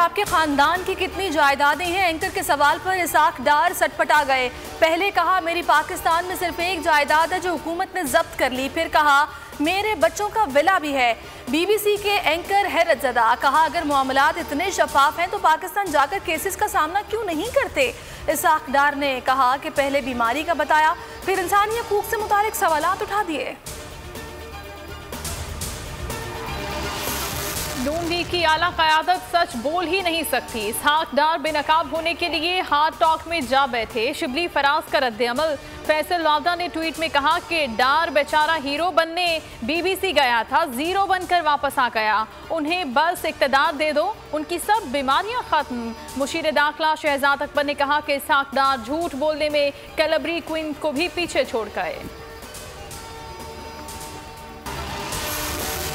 आपके खानदान की कितनी जायदादें हैं? एंकर के सवाल पर इसाक डार सटपटा गए। पहले कहा मेरी पाकिस्तान में सिर्फ एक जायदाद है जो हुकूमत ने जब्त कर ली, फिर कहा मेरे बच्चों का विला भी है। बीबीसी के एंकर हैरत ज़दा, कहा अगर मामलात इतने शफाफ हैं तो पाकिस्तान जाकर केसेस का सामना क्यों नहीं करते। इसाक डार ने कहा कि पहले बीमारी का बताया, फिर इंसानी हकूक से मुतालिक सवालात उठा दिए। नून लीग की आला क़यादत सच बोल ही नहीं सकती। इसाक डार बेनकाब होने के लिए हार्ट टॉक में जा बैठे। शिबली फराज का रद्द-ए-अमल। फैसल लावदा ने ट्वीट में कहा कि डार बेचारा हीरो बनने बीबीसी गया था, जीरो बनकर वापस आ गया। उन्हें बस इक़्तिदार दे दो, उनकी सब बीमारियां खत्म। मुशीर दाखिला शहजाद अकबर ने कहा कि इसाक डार झूठ बोलने में कैलेबरी क्वीन को भी पीछे छोड़ गए।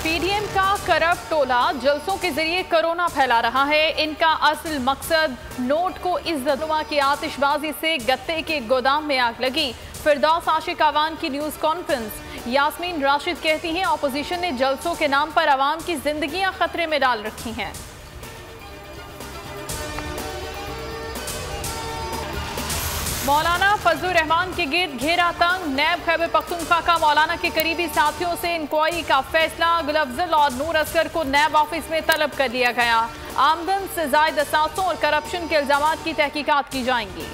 पीडीएम का करप्ट टोला जलसों के जरिए कोरोना फैला रहा है। इनका असल मकसद नोट को इज्जतनुमा की आतिशबाजी से गत्ते के गोदाम में आग लगी। फिरदौस आशिक अवान की न्यूज़ कॉन्फ्रेंस। यास्मीन राशिद कहती हैं अपोजिशन ने जलसों के नाम पर अवाम की जिंदगियां खतरे में डाल रखी हैं। मौलाना फजलुर रहमान के गिर्द घेरा तंग। नैब खैबर पख्तूनख्वा का मौलाना के करीबी साथियों से इंक्वायरी का फैसला। गुलअफजल और नूर असगर को नैब ऑफिस में तलब कर लिया गया। आमदन से जायद असासों और करप्शन के इल्जामात की तहकीकात की जाएंगी।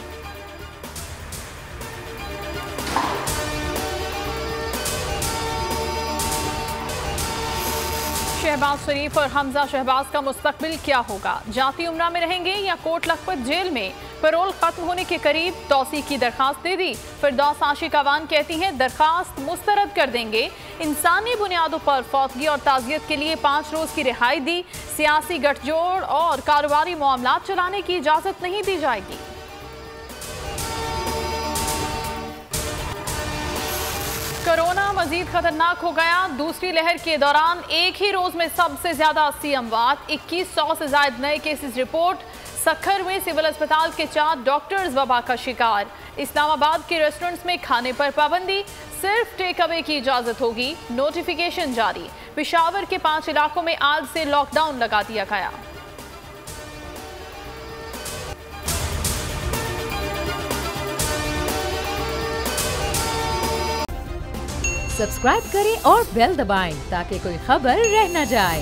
शहबाज शरीफ और हमजा शहबाज का मुस्तकबिल क्या होगा? जाती उम्रा में रहेंगे या कोट लखपत जेल में? पैरोल खत्म होने के करीब तौसीक की दरखास्त दे दी। फिरदौस आशिक अवान कहती हैं दरखास्त मुस्तरद कर देंगे। इंसानी बुनियादों पर फौतगी और ताज़ियत के लिए 5 रोज की रिहाई दी। सियासी गठजोड़ और कारोबारी मामलात चलाने की इजाजत नहीं दी जाएगी। कोरोना मजीद खतरनाक हो गया। दूसरी लहर के दौरान एक ही रोज में सबसे ज्यादा 80 अमवात, 2100 से ज्यादा नए केसेस रिपोर्ट। सखर में सिविल अस्पताल के 4 डॉक्टर्स वबा का शिकार। इस्लामाबाद के रेस्टोरेंट्स में खाने पर पाबंदी, सिर्फ टेक अवे की इजाजत होगी। नोटिफिकेशन जारी। पेशावर के 5 इलाकों में आज से लॉकडाउन लगा दिया गया। सब्सक्राइब करें और बेल दबाएं ताकि कोई खबर रह न जाए।